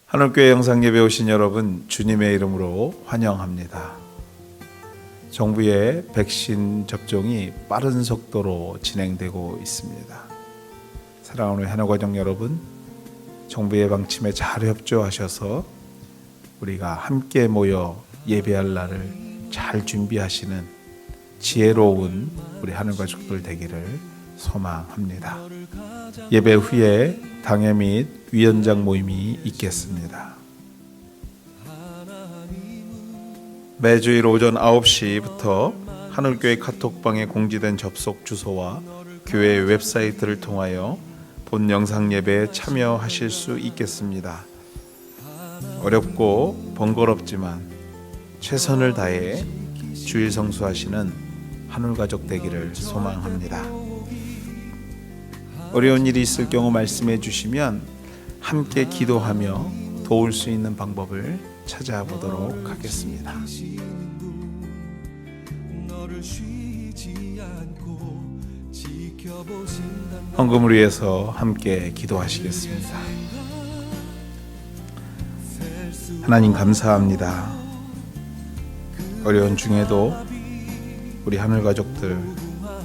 하늘교회 영상예배 오신 여러분 주님의 이름으로 환영합니다. 정부의 백신 접종이 빠른 속도로 진행되고 있습니다. 사랑하는 한화가족 여러분, 정부의 방침에 잘 협조하셔서 우리가 함께 모여 예배할 날을 잘 준비하시는 지혜로운 우리 하늘가족들 되기를 소망합니다. 예배 후에 당회 및 위원장 모임이 있겠습니다. 매주일 오전 9시부터 하늘교회 카톡방에 공지된 접속 주소와 교회 웹사이트를 통하여 본 영상 예배에 참여하실 수 있겠습니다. 어렵고 번거롭지만 최선을 다해 주일 성수하시는 하늘가족 되기를 소망합니다. 어려운 일이 있을 경우 말씀해 주시면 함께 기도하며 도울 수 있는 방법을 찾아보도록 하겠습니다. 헌금을 위해서 함께 기도하시겠습니다. 하나님 감사합니다. 어려운 중에도 우리 하늘 가족들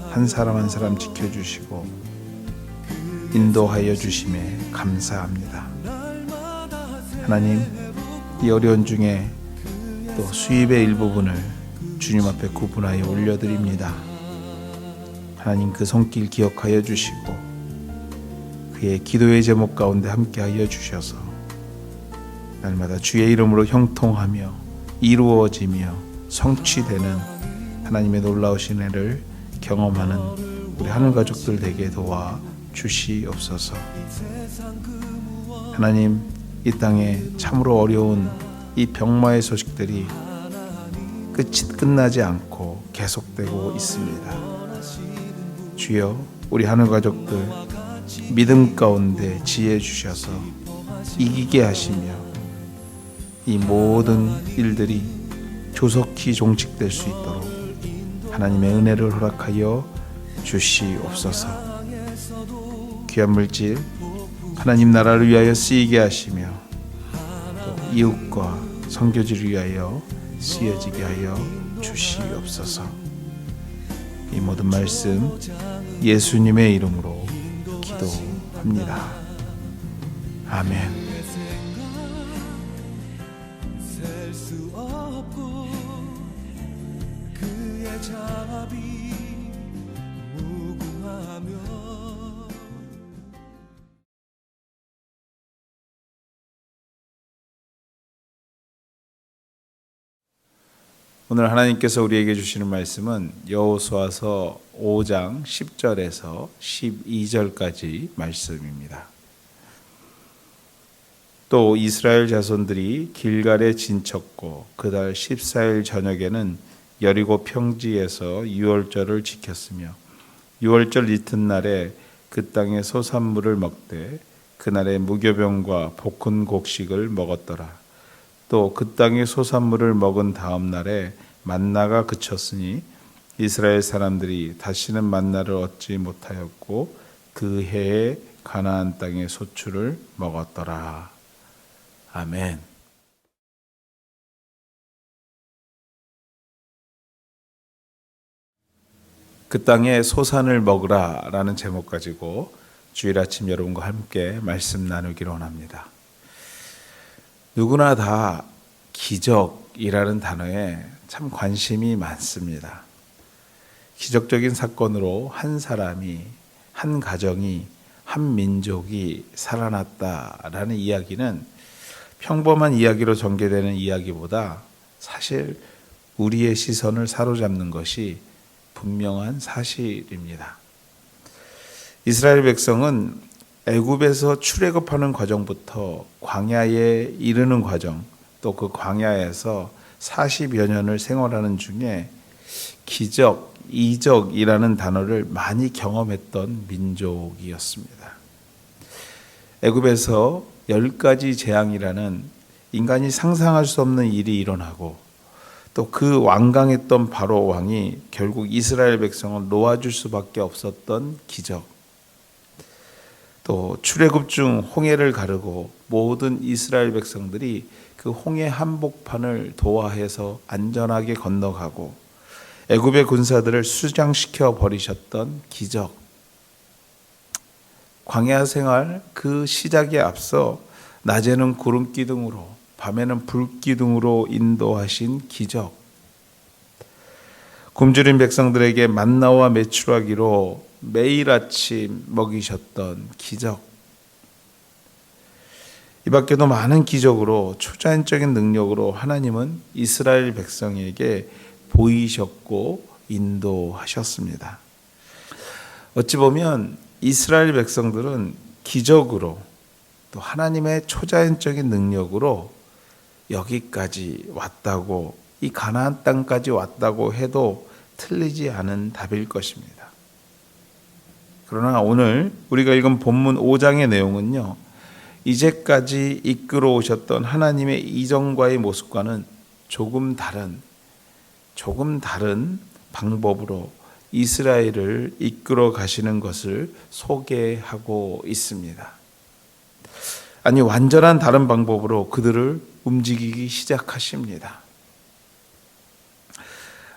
한 사람 한 사람 지켜주시고 인도하여 주심에 감사합니다. 하나님, 이 어려운 중에 또 수입의 일부분을 주님 앞에 구분하여 올려드립니다. 하나님, 그 손길 기억하여 주시고 그의 기도의 제목 가운데 함께하여 주셔서 날마다 주의 이름으로 형통하며 이루어지며 성취되는 하나님의 놀라우신 애를 경험하는 우리 하늘 가족들 되게 도와 주시옵소서. 하나님, 이 땅에 참으로 어려운 이 병마의 소식들이 끝나지 않고 계속되고 있습니다. 주여, 우리 하늘 가족들 믿음 가운데 지혜 주셔서 이기게 하시며 이 모든 일들이 조속히 종식될 수 있도록 하나님의 은혜를 허락하여 주시옵소서. 귀한 물질 하나님 나라를 위하여 쓰이게 하시며 또 이웃과 선교지를 위하여 쓰여지게 하여 주시옵소서. 이 모든 말씀 예수님의 이름으로 기도합니다. 아멘. 오늘 하나님께서 우리에게 주시는 말씀은 여호수아서 5장 10절에서 12절까지 말씀입니다. 또 이스라엘 자손들이 길갈에 진쳤고 그달 14일 저녁에는 여리고 평지에서 유월절을 지켰으며 유월절 이튿날에 그 땅의 소산물을 먹되 그날에 무교병과 볶은 곡식을 먹었더라. 또 그 땅의 소산물을 먹은 다음 날에 만나가 그쳤으니 이스라엘 사람들이 다시는 만나를 얻지 못하였고 그 해에 가나안 땅의 소출을 먹었더라. 아멘. 그 땅의 소산을 먹으라 라는 제목 가지고 주일 아침 여러분과 함께 말씀 나누기를 원합니다. 누구나 다 기적이라는 단어에 참 관심이 많습니다. 기적적인 사건으로 한 사람이, 한 가정이, 한 민족이 살아났다라는 이야기는 평범한 이야기로 전개되는 이야기보다 사실 우리의 시선을 사로잡는 것이 분명한 사실입니다. 이스라엘 백성은 애굽에서 출애굽하는 과정부터 광야에 이르는 과정, 또 그 광야에서 40여 년을 생활하는 중에 기적, 이적이라는 단어를 많이 경험했던 민족이었습니다. 애굽에서 10가지 재앙이라는 인간이 상상할 수 없는 일이 일어나고 또 그 완강했던 바로 왕이 결국 이스라엘 백성을 놓아줄 수밖에 없었던 기적. 또 출애굽 중 홍해를 가르고 모든 이스라엘 백성들이 그 홍해 한복판을 도하해서 안전하게 건너가고 애굽의 군사들을 수장시켜 버리셨던 기적, 광야 생활 그 시작에 앞서 낮에는 구름 기둥으로 밤에는 불 기둥으로 인도하신 기적, 굶주린 백성들에게 만나와 메추라기로 매일 아침 먹이셨던 기적, 이 밖에도 많은 기적으로 초자연적인 능력으로 하나님은 이스라엘 백성에게 보이셨고 인도하셨습니다. 어찌 보면 이스라엘 백성들은 기적으로 또 하나님의 초자연적인 능력으로 여기까지 왔다고, 이 가나안 땅까지 왔다고 해도 틀리지 않은 답일 것입니다. 그러나 오늘 우리가 읽은 본문 5장의 내용은요, 이제까지 이끌어 오셨던 하나님의 이전과의 모습과는 조금 다른 방법으로 이스라엘을 이끌어 가시는 것을 소개하고 있습니다. 아니, 완전한 다른 방법으로 그들을 움직이기 시작하십니다.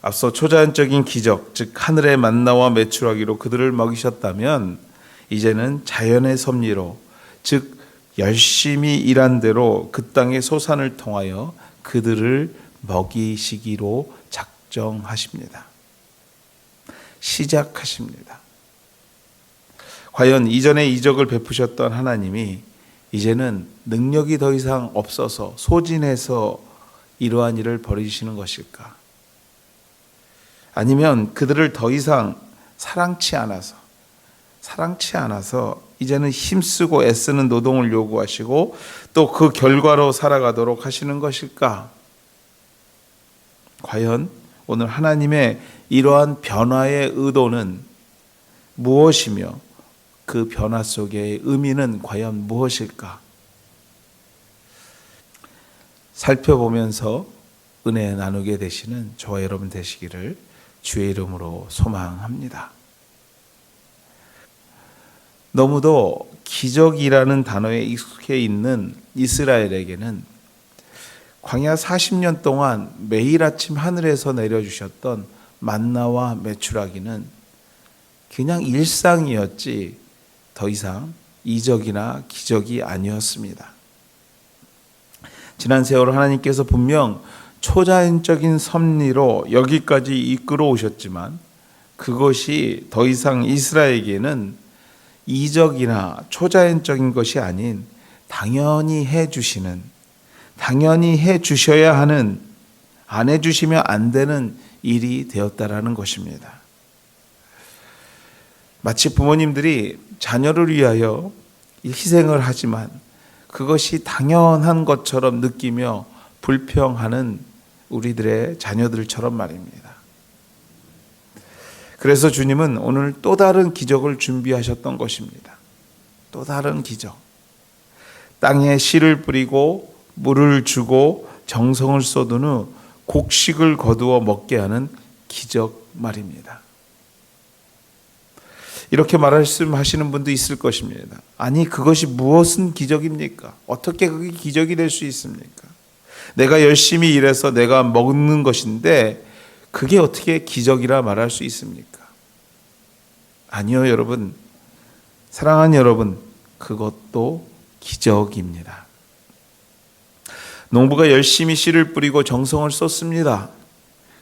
앞서 초자연적인 기적, 즉 하늘의 만나와 메추라기로 그들을 먹이셨다면 이제는 자연의 섭리로, 즉 열심히 일한 대로 그 땅의 소산을 통하여 그들을 먹이시기로 작정하십니다. 시작하십니다. 과연 이전에 이적을 베푸셨던 하나님이 이제는 능력이 더 이상 없어서 소진해서 이러한 일을 벌이시는 것일까? 아니면 그들을 더 이상 사랑치 않아서 이제는 힘쓰고 애쓰는 노동을 요구하시고 또 그 결과로 살아가도록 하시는 것일까? 과연 오늘 하나님의 이러한 변화의 의도는 무엇이며 그 변화 속의 의미는 과연 무엇일까? 살펴보면서 은혜 나누게 되시는 저와 여러분 되시기를 주의 이름으로 소망합니다. 너무도 기적이라는 단어에 익숙해 있는 이스라엘에게는 광야 40년 동안 매일 아침 하늘에서 내려주셨던 만나와 메추라기는 그냥 일상이었지 더 이상 이적이나 기적이 아니었습니다. 지난 세월 하나님께서 분명 초자연적인 섭리로 여기까지 이끌어 오셨지만 그것이 더 이상 이스라엘에게는 이적이나 초자연적인 것이 아닌 당연히 해주시는, 당연히 해주셔야 하는, 안 해주시면 안 되는 일이 되었다라는 것입니다. 마치 부모님들이 자녀를 위하여 희생을 하지만 그것이 당연한 것처럼 느끼며 불평하는 우리들의 자녀들처럼 말입니다. 그래서 주님은 오늘 또 다른 기적을 준비하셨던 것입니다. 또 다른 기적. 땅에 씨를 뿌리고 물을 주고 정성을 쏟은 후 곡식을 거두어 먹게 하는 기적 말입니다. 이렇게 말씀하시는 분도 있을 것입니다. 아니, 그것이 무엇은 기적입니까? 어떻게 그게 기적이 될 수 있습니까? 내가 열심히 일해서 내가 먹는 것인데 그게 어떻게 기적이라 말할 수 있습니까? 아니요, 여러분. 사랑하는 여러분, 그것도 기적입니다. 농부가 열심히 씨를 뿌리고 정성을 쏟습니다.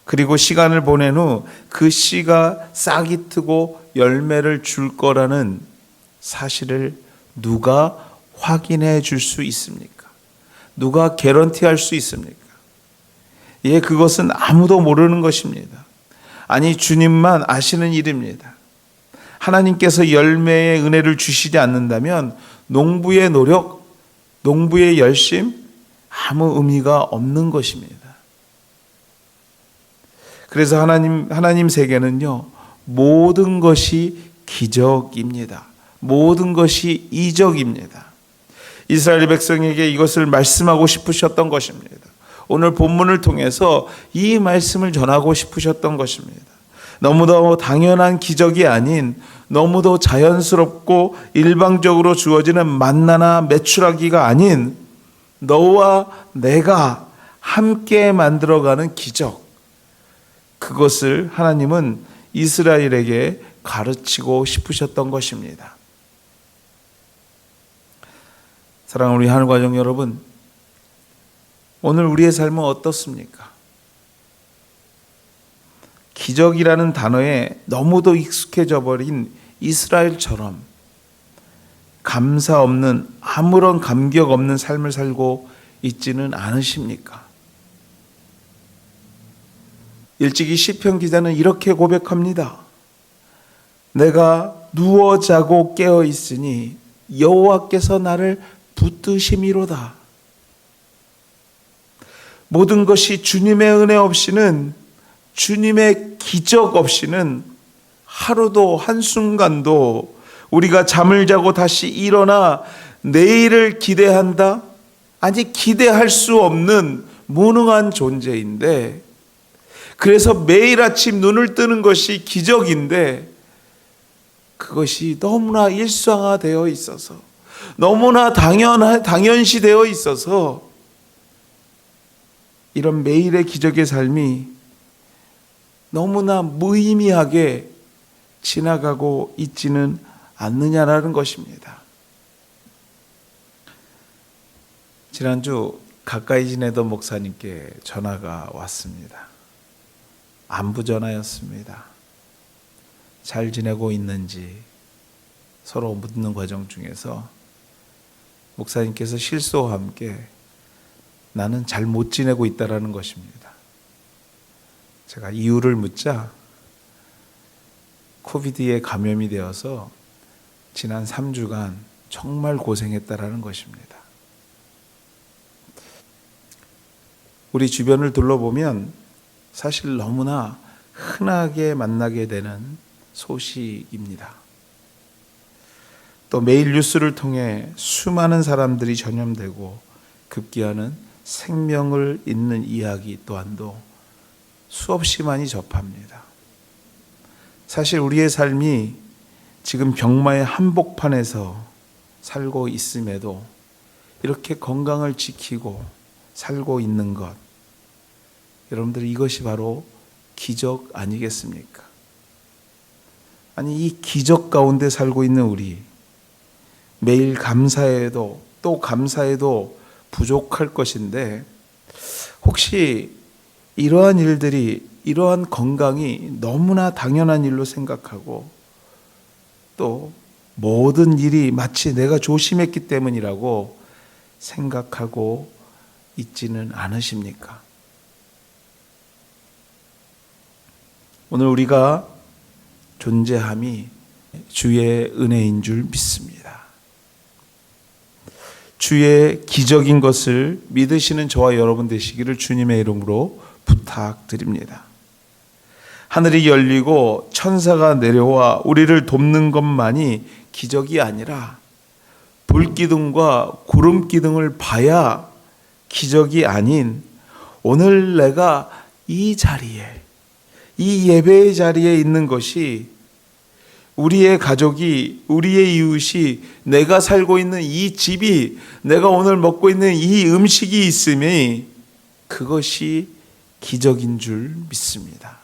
그리고 시간을 보낸 후 그 씨가 싹이 트고 열매를 줄 거라는 사실을 누가 확인해 줄 수 있습니까? 누가 개런티할 수 있습니까? 예, 그것은 아무도 모르는 것입니다. 아니, 주님만 아시는 일입니다. 하나님께서 열매의 은혜를 주시지 않는다면 농부의 노력, 농부의 열심 아무 의미가 없는 것입니다. 그래서 하나님 세계는요, 모든 것이 기적입니다. 모든 것이 이적입니다. 이스라엘 백성에게 이것을 말씀하고 싶으셨던 것입니다. 오늘 본문을 통해서 이 말씀을 전하고 싶으셨던 것입니다. 너무도 당연한 기적이 아닌 너무도 자연스럽고 일방적으로 주어지는 만나나 메추라기가 아닌 너와 내가 함께 만들어가는 기적, 그것을 하나님은 이스라엘에게 가르치고 싶으셨던 것입니다. 사랑하는 우리 하늘가족 여러분, 오늘 우리의 삶은 어떻습니까? 기적이라는 단어에 너무도 익숙해져 버린 이스라엘처럼 감사 없는, 아무런 감격 없는 삶을 살고 있지는 않으십니까? 일찍이 시편 기자는 이렇게 고백합니다. 내가 누워 자고 깨어 있으니 여호와께서 나를 붙드심이로다. 모든 것이 주님의 은혜 없이는, 주님의 기적 없이는 하루도 한순간도 우리가 잠을 자고 다시 일어나 내일을 기대한다? 아니, 기대할 수 없는 무능한 존재인데, 그래서 매일 아침 눈을 뜨는 것이 기적인데, 그것이 너무나 일상화되어 있어서, 너무나 당연시되어 있어서 이런 매일의 기적의 삶이 너무나 무의미하게 지나가고 있지는 않느냐라는 것입니다. 지난주 가까이 지내던 목사님께 전화가 왔습니다. 안부 전화였습니다. 잘 지내고 있는지 서로 묻는 과정 중에서 목사님께서 실소와 함께 나는 잘 못 지내고 있다라는 것입니다. 제가 이유를 묻자 코비드에 감염이 되어서 지난 3주간 정말 고생했다라는 것입니다. 우리 주변을 둘러보면 사실 너무나 흔하게 만나게 되는 소식입니다. 또 매일 뉴스를 통해 수많은 사람들이 전염되고 급기야는 생명을 잇는 이야기 또한도 수없이 많이 접합니다. 사실 우리의 삶이 지금 병마의 한복판에서 살고 있음에도 이렇게 건강을 지키고 살고 있는 것, 여러분들 이것이 바로 기적 아니겠습니까? 아니, 이 기적 가운데 살고 있는 우리, 매일 감사해도 또 감사해도 부족할 것인데, 혹시 이러한 일들이, 이러한 건강이 너무나 당연한 일로 생각하고 또 모든 일이 마치 내가 조심했기 때문이라고 생각하고 있지는 않으십니까? 오늘 우리가 존재함이 주의 은혜인 줄 믿습니다. 주의 기적인 것을 믿으시는 저와 여러분 되시기를 주님의 이름으로 부탁드립니다. 하늘이 열리고 천사가 내려와 우리를 돕는 것만이 기적이 아니라 불기둥과 구름기둥을 봐야 기적이 아닌, 오늘 내가 이 자리에, 이 예배의 자리에 있는 것이, 우리의 가족이, 우리의 이웃이, 내가 살고 있는 이 집이, 내가 오늘 먹고 있는 이 음식이 있음이, 그것이 기적인 줄 믿습니다.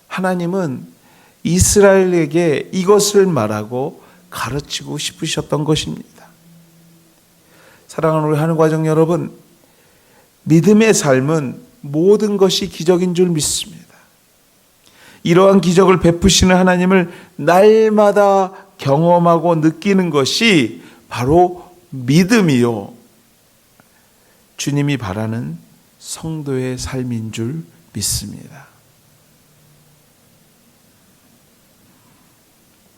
하나님은 이스라엘에게 이것을 말하고 가르치고 싶으셨던 것입니다. 사랑하는 우리 하늘가족 여러분, 믿음의 삶은 모든 것이 기적인 줄 믿습니다. 이러한 기적을 베푸시는 하나님을 날마다 경험하고 느끼는 것이 바로 믿음이요, 주님이 바라는 성도의 삶인 줄 믿습니다.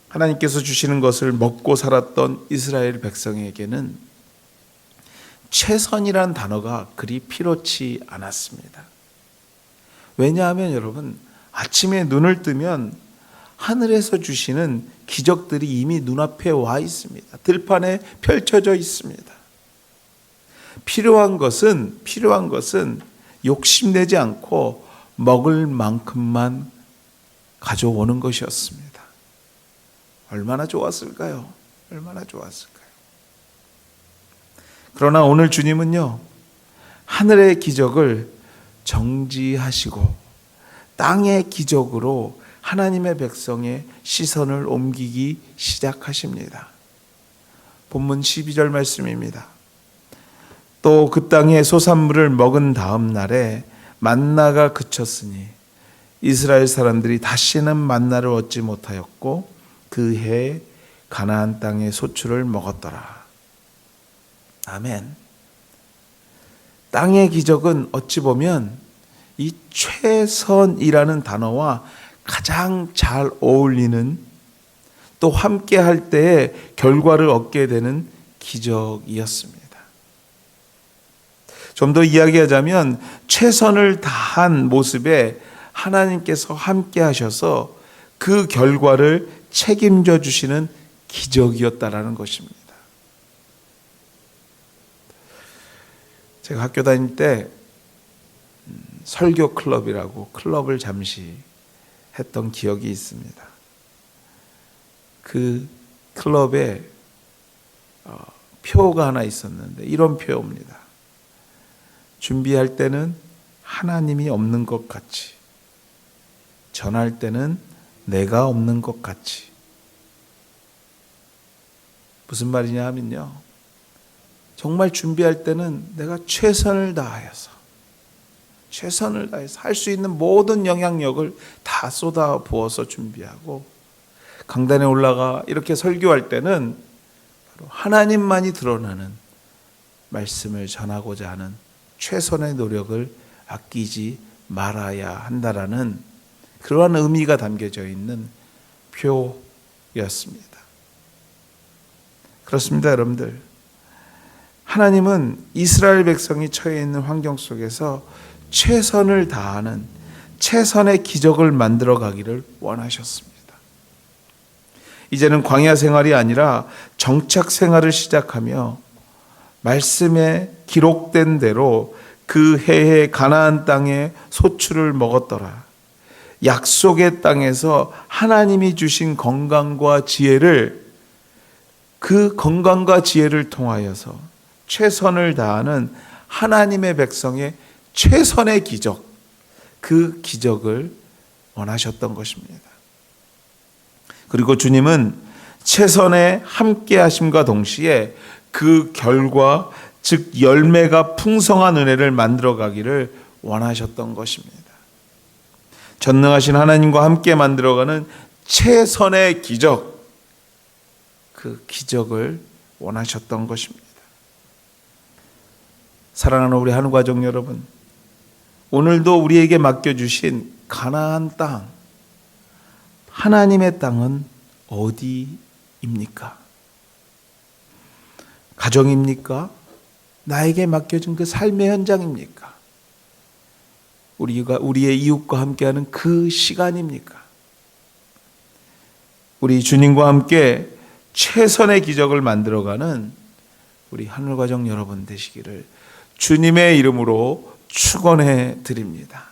하나님께서 주시는 것을 먹고 살았던 이스라엘 백성에게는 최선이란 단어가 그리 필요치 않았습니다. 왜냐하면 여러분, 아침에 눈을 뜨면 하늘에서 주시는 기적들이 이미 눈앞에 와 있습니다. 들판에 펼쳐져 있습니다. 필요한 것은 욕심내지 않고 먹을 만큼만 가져오는 것이었습니다. 얼마나 좋았을까요? 얼마나 좋았을까요? 그러나 오늘 주님은요, 하늘의 기적을 정지하시고 땅의 기적으로 하나님의 백성의 시선을 옮기기 시작하십니다. 본문 12절 말씀입니다. 또 그 땅의 소산물을 먹은 다음 날에 만나가 그쳤으니 이스라엘 사람들이 다시는 만나를 얻지 못하였고 그 해에 가나안 땅의 소출을 먹었더라. 아멘. 땅의 기적은 어찌 보면 이 최선이라는 단어와 가장 잘 어울리는, 또 함께 할 때에 결과를 얻게 되는 기적이었습니다. 좀 더 이야기하자면 최선을 다한 모습에 하나님께서 함께 하셔서 그 결과를 책임져 주시는 기적이었다라는 것입니다. 제가 학교 다닐 때 설교 클럽이라고 클럽을 잠시 했던 기억이 있습니다. 그 클럽에 표가 하나 있었는데 이런 표입니다. 준비할 때는 하나님이 없는 것 같이, 전할 때는 내가 없는 것 같이. 무슨 말이냐 하면요, 정말 준비할 때는 내가 최선을 다해서 할 수 있는 모든 영향력을 다 쏟아 부어서 준비하고, 강단에 올라가 이렇게 설교할 때는 바로 하나님만이 드러나는 말씀을 전하고자 하는 최선의 노력을 아끼지 말아야 한다라는 그러한 의미가 담겨져 있는 표였습니다. 그렇습니다, 여러분들. 하나님은 이스라엘 백성이 처해 있는 환경 속에서 최선을 다하는 최선의 기적을 만들어 가기를 원하셨습니다. 이제는 광야 생활이 아니라 정착 생활을 시작하며 말씀에 기록된 대로 그 해에 가나안 땅에 소출을 먹었더라. 약속의 땅에서 하나님이 주신 건강과 지혜를, 그 건강과 지혜를 통하여서 최선을 다하는 하나님의 백성의 최선의 기적, 그 기적을 원하셨던 것입니다. 그리고 주님은 최선의 함께 하심과 동시에 그 결과, 즉 열매가 풍성한 은혜를 만들어 가기를 원하셨던 것입니다. 전능하신 하나님과 함께 만들어가는 최선의 기적, 그 기적을 원하셨던 것입니다. 사랑하는 우리 한우가족 여러분, 오늘도 우리에게 맡겨주신 가나안 땅, 하나님의 땅은 어디입니까? 가정입니까? 나에게 맡겨진 그 삶의 현장입니까? 우리의 이웃과 함께하는 그 시간입니까? 우리 주님과 함께 최선의 기적을 만들어가는 우리 하늘가족 여러분 되시기를 주님의 이름으로 축원해 드립니다.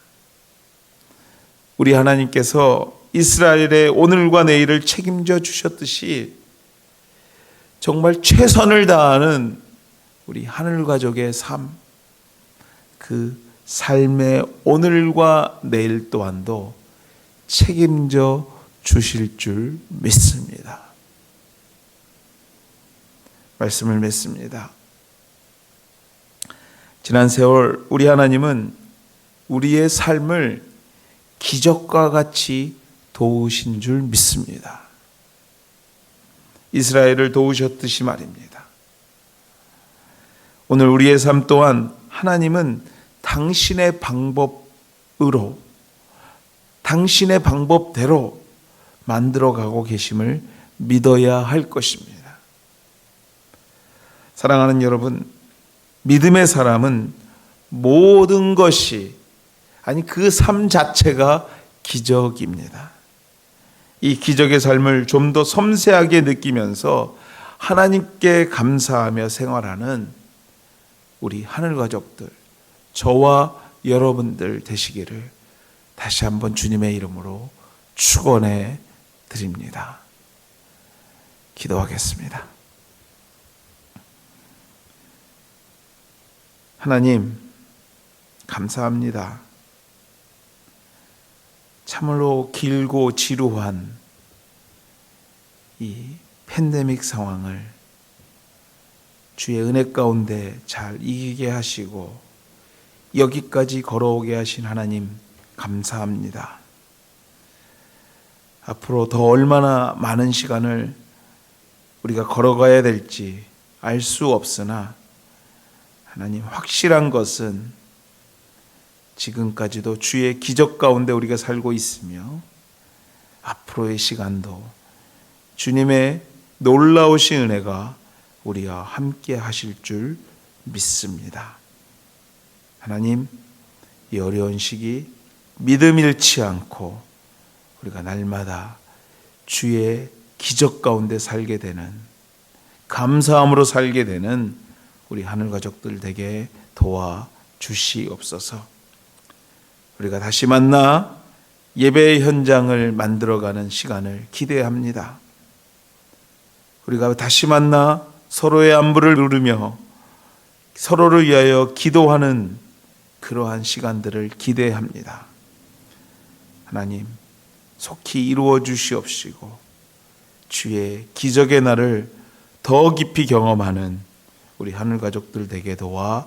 우리 하나님께서 이스라엘의 오늘과 내일을 책임져 주셨듯이 정말 최선을 다하는 우리 하늘가족의 삶, 그 삶의 오늘과 내일 또한도 책임져 주실 줄 믿습니다. 말씀을 맺습니다. 지난 세월 우리 하나님은 우리의 삶을 기적과 같이 도우신 줄 믿습니다. 이스라엘을 도우셨듯이 말입니다. 오늘 우리의 삶 또한 하나님은 당신의 방법으로, 당신의 방법대로 만들어가고 계심을 믿어야 할 것입니다. 사랑하는 여러분, 믿음의 사람은 모든 것이, 아니 그 삶 자체가 기적입니다. 이 기적의 삶을 좀 더 섬세하게 느끼면서 하나님께 감사하며 생활하는 우리 하늘가족들, 저와 여러분들 되시기를 다시 한번 주님의 이름으로 축원해 드립니다. 기도하겠습니다. 하나님, 감사합니다. 참으로 길고 지루한 이 팬데믹 상황을 주의 은혜 가운데 잘 이기게 하시고 여기까지 걸어오게 하신 하나님, 감사합니다. 앞으로 더 얼마나 많은 시간을 우리가 걸어가야 될지 알 수 없으나 하나님, 확실한 것은 지금까지도 주의 기적 가운데 우리가 살고 있으며 앞으로의 시간도 주님의 놀라우신 은혜가 우리와 함께 하실 줄 믿습니다. 하나님, 이 어려운 시기 믿음 잃지 않고 우리가 날마다 주의 기적 가운데 살게 되는, 감사함으로 살게 되는 우리 하늘 가족들 되게 도와주시옵소서. 우리가 다시 만나 예배의 현장을 만들어가는 시간을 기대합니다. 우리가 다시 만나 서로의 안부를 누르며 서로를 위하여 기도하는 그러한 시간들을 기대합니다. 하나님, 속히 이루어 주시옵시고 주의 기적의 날을 더 깊이 경험하는 우리 하늘 가족들 되게 도와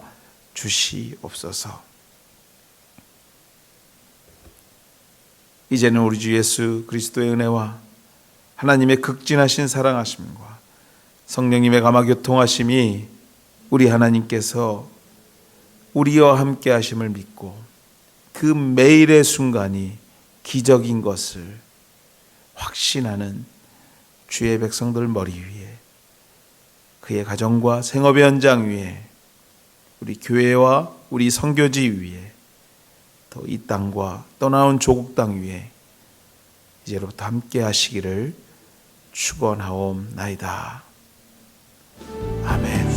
주시옵소서. 이제는 우리 주 예수 그리스도의 은혜와 하나님의 극진하신 사랑하심과 성령님의 감화교통하심이 우리 하나님께서 우리와 함께 하심을 믿고 그 매일의 순간이 기적인 것을 확신하는 주의 백성들 머리 위에, 그의 가정과 생업의 현장 위에, 우리 교회와 우리 선교지 위에, 또 이 땅과 떠나온 조국 땅 위에 이제로부터 함께 하시기를 축원하옵나이다. 아멘.